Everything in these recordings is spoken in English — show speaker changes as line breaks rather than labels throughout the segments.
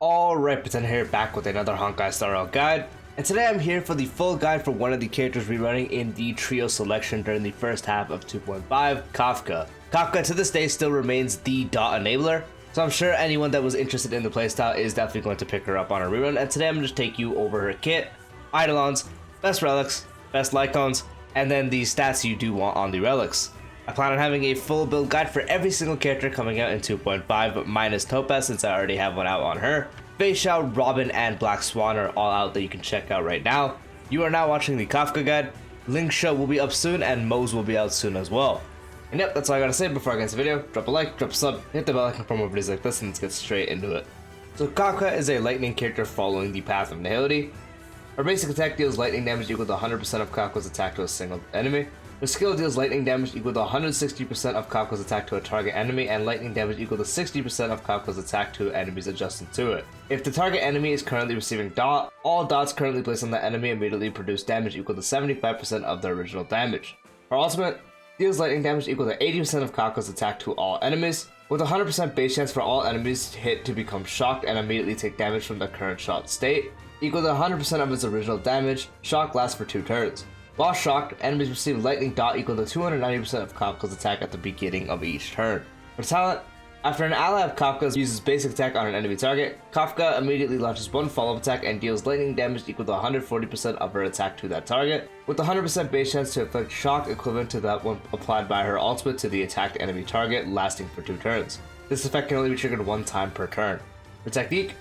Alright, Pretender here, back with another Honkai Star Rail guide. And today I'm here for the full guide for one of the characters rerunning in the trio selection during the first half of 2.5, Kafka. Kafka to this day still remains the dot enabler, so I'm sure anyone that was interested in the playstyle is definitely going to pick her up on a rerun. And today I'm going to take you over her kit, Eidolons, best relics, best Lightcones, and then the stats you do want on the relics. I plan on having a full build guide for every single character coming out in 2.5, but minus Topaz since I already have one out on her. Feixiao, Robin, and Black Swan are all out that you can check out right now. You are now watching the Kafka guide. Link's show will be up soon, and Mo's will be out soon as well. And yep, that's all I gotta say before I get into the video. Drop a like, drop a sub, hit the bell icon for more videos like this, and let's get straight into it. So Kafka is a lightning character following the path of nihility. Her basic attack deals lightning damage equal to 100% of Kafka's attack to a single enemy. Her skill deals lightning damage equal to 160% of Kafka's attack to a target enemy, and lightning damage equal to 60% of Kafka's attack to enemies adjacent to it. If the target enemy is currently receiving dot, all dots currently placed on the enemy immediately produce damage equal to 75% of the original damage. Her ultimate deals lightning damage equal to 80% of Kafka's attack to all enemies, with a 100% base chance for all enemies hit to become shocked and immediately take damage from the current shot state. Equal to 100% of its original damage, shock lasts for 2 turns. While shocked, enemies receive lightning dot equal to 290% of Kafka's attack at the beginning of each turn. For talent, after an ally of Kafka's uses basic attack on an enemy target, Kafka immediately launches one follow-up attack and deals lightning damage equal to 140% of her attack to that target, with a 100% base chance to inflict shock equivalent to that one applied by her ultimate to the attacked enemy target, lasting for 2 turns. This effect can only be triggered 1 time per turn. Her technique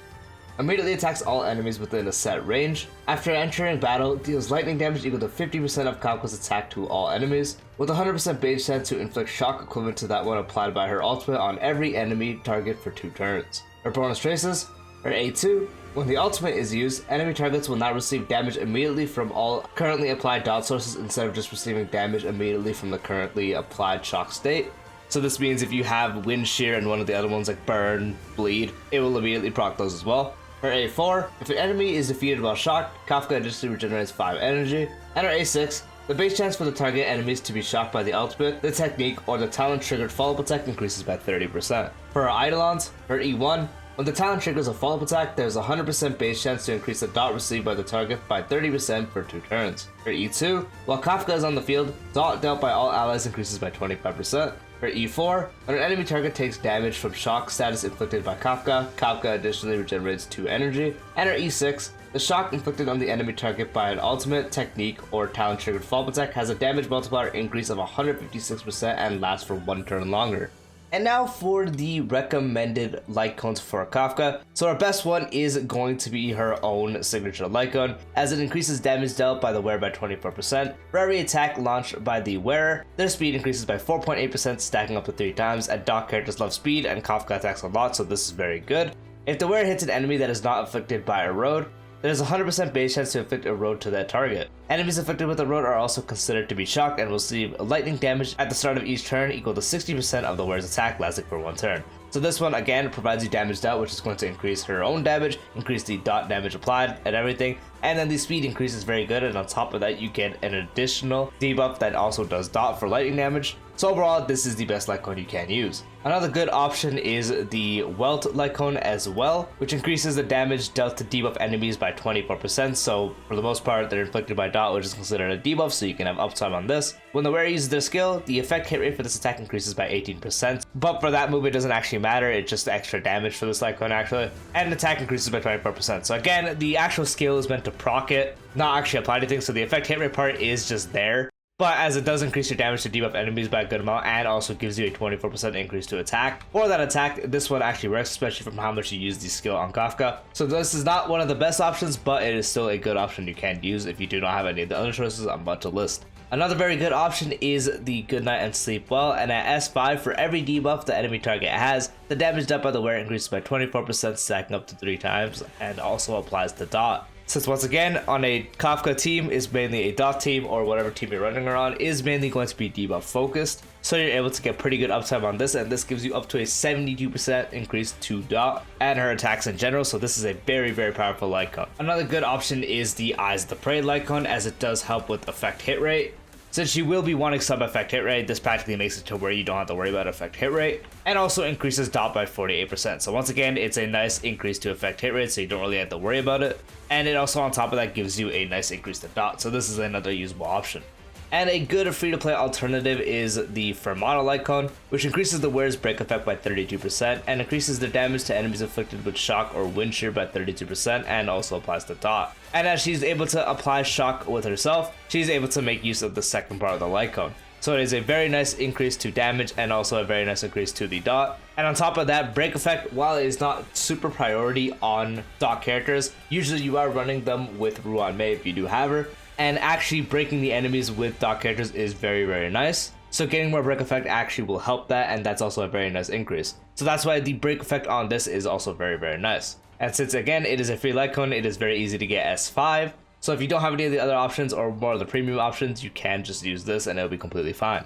immediately attacks all enemies within a set range. After entering battle, deals lightning damage equal to 50% of Kafka's attack to all enemies, with a 100% base chance to inflict shock equivalent to that one applied by her ultimate on every enemy target for 2 turns. Her bonus traces, her A2, when the ultimate is used, enemy targets will now receive damage immediately from all currently applied dot sources instead of just receiving damage immediately from the currently applied shock state. So this means if you have Wind Shear and one of the other ones like Burn, Bleed, it will immediately proc those as well. Her A4, if an enemy is defeated while shocked, Kafka additionally regenerates 5 energy. And her A6, the base chance for the target enemies to be shocked by the ultimate, the technique, or the talent triggered follow-up attack increases by 30%. For her Eidolons, her E1, when the talent triggers a follow-up attack, there is a 100% base chance to increase the dot received by the target by 30% for 2 turns. Her E2, while Kafka is on the field, dot dealt by all allies increases by 25%. For E4, when an enemy target takes damage from shock status inflicted by Kafka, Kafka additionally regenerates 2 energy. And her E6, the shock inflicted on the enemy target by an ultimate, technique, or talent triggered follow-up attack has a damage multiplier increase of 156% and lasts for 1 turn longer. And now for the recommended Lightcones for Kafka. So our best one is going to be her own signature Lightcone, as it increases damage dealt by the wearer by 24%. For every attack launched by the wearer, their speed increases by 4.8%, stacking up to 3 times, and dot characters love speed, and Kafka attacks a lot, so this is very good. If the wearer hits an enemy that is not afflicted by a road, there's a 100% base chance to inflict a road to that target. Enemies afflicted with a road are also considered to be shocked and will receive lightning damage at the start of each turn equal to 60% of the wearer's attack, lasting for 1 turn. So this one again provides you damage dealt, which is going to increase her own damage, increase the dot damage applied and everything, and then the speed increase is very good, and on top of that you get an additional debuff that also does dot for lightning damage. So overall, this is the best Lightcone you can use. Another good option is the Welt Lightcone as well, which increases the damage dealt to debuff enemies by 24%, so for the most part they're inflicted by dot, which is considered a debuff, so you can have uptime on this. When the wearer uses their skill, the effect hit rate for this attack increases by 18%, but for that move it doesn't actually matter, it's just extra damage for this Lightcone actually, and the attack increases by 24%. So again, the actual skill is meant to proc it, not actually apply anything, so the effect hit rate part is just there. But as it does increase your damage to debuff enemies by a good amount and also gives you a 24% increase to attack. For that attack, this one actually works, especially from how much you use the skill on Kafka. So this is not one of the best options, but it is still a good option you can use if you do not have any of the other choices I'm about to list. Another very good option is the Good Night and Sleep Well, and at S5, for every debuff the enemy target has, the damage dealt by the wearer increases by 24%, stacking up to 3 times, and also applies to dot. Since once again, on a Kafka team is mainly a dot team, or whatever team you're running her on is mainly going to be debuff focused, so you're able to get pretty good uptime on this, and this gives you up to a 72% increase to dot and her attacks in general, so this is a very powerful Lightcone. Another good option is the Eyes of the Prey Lightcone, as it does help with effect hit rate. Since she will be wanting sub effect hit rate, this practically makes it to where you don't have to worry about effect hit rate, and also increases dot by 48%. So once again, it's a nice increase to effect hit rate, so you don't really have to worry about it. And it also on top of that gives you a nice increase to dot, so this is another usable option. And a good free-to-play alternative is the Fermata Lightcone, which increases the wearer's break effect by 32% and increases the damage to enemies afflicted with shock or wind shear by 32% and also applies the dot. And as she's able to apply shock with herself, she's able to make use of the second part of the Lightcone. So it is a very nice increase to damage and also a very nice increase to the dot. And on top of that, break effect, while it is not super priority on dot characters, usually you are running them with Ruan Mei if you do have her. And actually breaking the enemies with dot characters is very, very nice. So getting more break effect actually will help that, and that's also a very nice increase. So that's why the break effect on this is also very, very nice. And since again, it is a free Lightcone, it is very easy to get S5. So if you don't have any of the other options or more of the premium options, you can just use this and it'll be completely fine.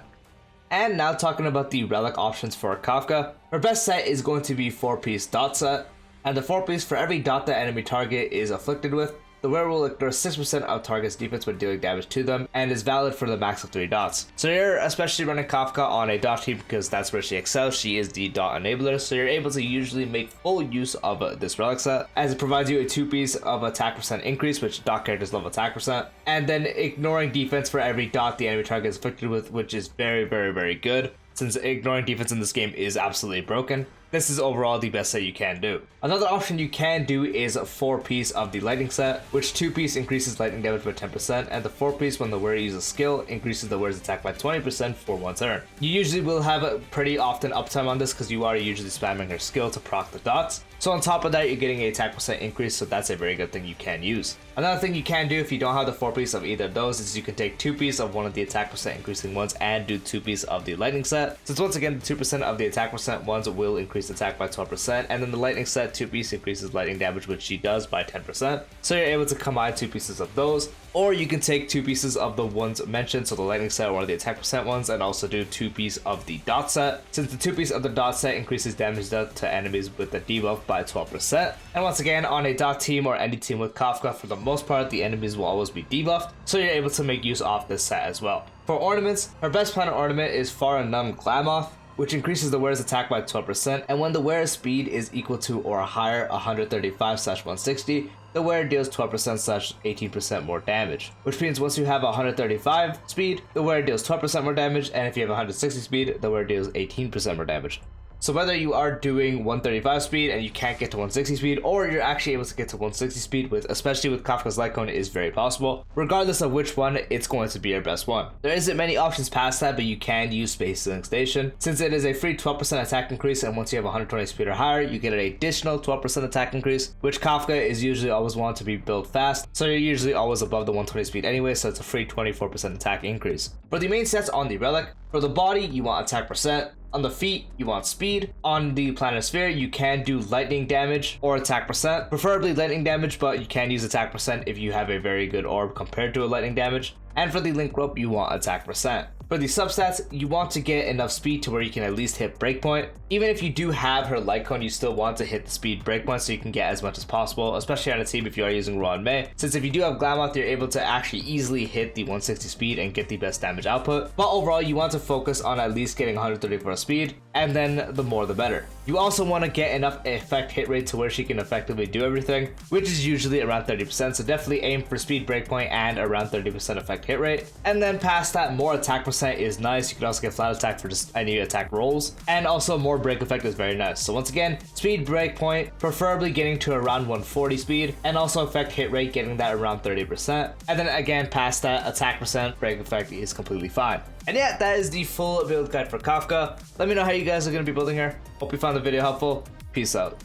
And now talking about the relic options for Kafka, her best set is going to be 4-piece dot set. And the 4-piece for every dot that enemy target is afflicted with, the wearer will ignore 6% of target's defense when dealing damage to them, and is valid for the max of 3 dots. So you're especially running Kafka on a dot team because that's where she excels. She is the dot enabler, so you're able to usually make full use of this relic set, as it provides you a 2-piece of attack percent increase, which dot characters love attack percent, and then ignoring defense for every dot the enemy target is afflicted with, which is very, very, very good, since ignoring defense in this game is absolutely broken. This is overall the best set you can do. Another option you can do is a 4-piece of the lightning set, which 2-piece increases lightning damage by 10%, and the 4-piece when the wearer uses skill increases the wearer's attack by 20% for 1 turn. You usually will have a pretty often uptime on this because you are usually spamming her skill to proc the dots. So on top of that, you're getting a attack percent increase, so that's a very good thing you can use. Another thing you can do if you don't have the 4-piece of either of those is you can take 2-piece of one of the attack percent increasing ones and do 2-piece of the lightning set. Since once again, 2% of the attack percent ones will increase attack by 12%, and then the lightning set 2-piece increases lightning damage, which she does by 10%. So you're able to combine 2 pieces of those, or you can take 2 pieces of the ones mentioned, so the lightning set or the attack percent ones, and also do 2 pieces of the dot set, since the 2-piece of the dot set increases damage dealt to enemies with the debuff by 12%. And once again, on a dot team or any team with Kafka, for the most part, the enemies will always be debuffed, so you're able to make use of this set as well. For ornaments, her best planet ornament is Far and None Glamoth, which increases the wearer's attack by 12%, and when the wearer's speed is equal to or higher 135/160, the wearer deals 12%/18% more damage. Which means once you have 135 speed, the wearer deals 12% more damage, and if you have 160 speed, the wearer deals 18% more damage. So whether you are doing 135 speed and you can't get to 160 speed, or you're actually able to get to 160 speed, with especially with Kafka's Lightcone, is very possible. Regardless of which one, it's going to be your best one. There isn't many options past that, but you can use Space Ceiling Station, since it is a free 12% attack increase, and once you have 120 speed or higher, you get an additional 12% attack increase, which Kafka is usually always wanted to be built fast, so you're usually always above the 120 speed anyway, so it's a free 24% attack increase. For the main sets on the Relic, for the body, you want attack percent. On the feet, you want speed. On the Planisphere, you can do lightning damage or attack percent, preferably lightning damage, but you can use attack percent if you have a very good orb compared to a lightning damage. And for the Link Rope, you want attack percent. For the substats, you want to get enough speed to where you can at least hit breakpoint. Even if you do have her Lightcone, you still want to hit the speed breakpoint so you can get as much as possible, especially on a team if you are using Ruan Mei, since if you do have Glamoth, you're able to actually easily hit the 160 speed and get the best damage output. But overall, you want to focus on at least getting 134 speed, and then the more the better. You also want to get enough effect hit rate to where she can effectively do everything, which is usually around 30%, so definitely aim for speed breakpoint and around 30% effect hit rate. And then past that, more attack percent is nice. You can also get flat attack for just any attack rolls, and also more break effect is very nice. So once again, speed breakpoint, preferably getting to around 140 speed, and also effect hit rate, getting that around 30%. And then again, past that, attack percent, break effect is completely fine. And yeah, that is the full build guide for Kafka. Let me know how you guys are going to be building her. Hope you found the video helpful. Peace out.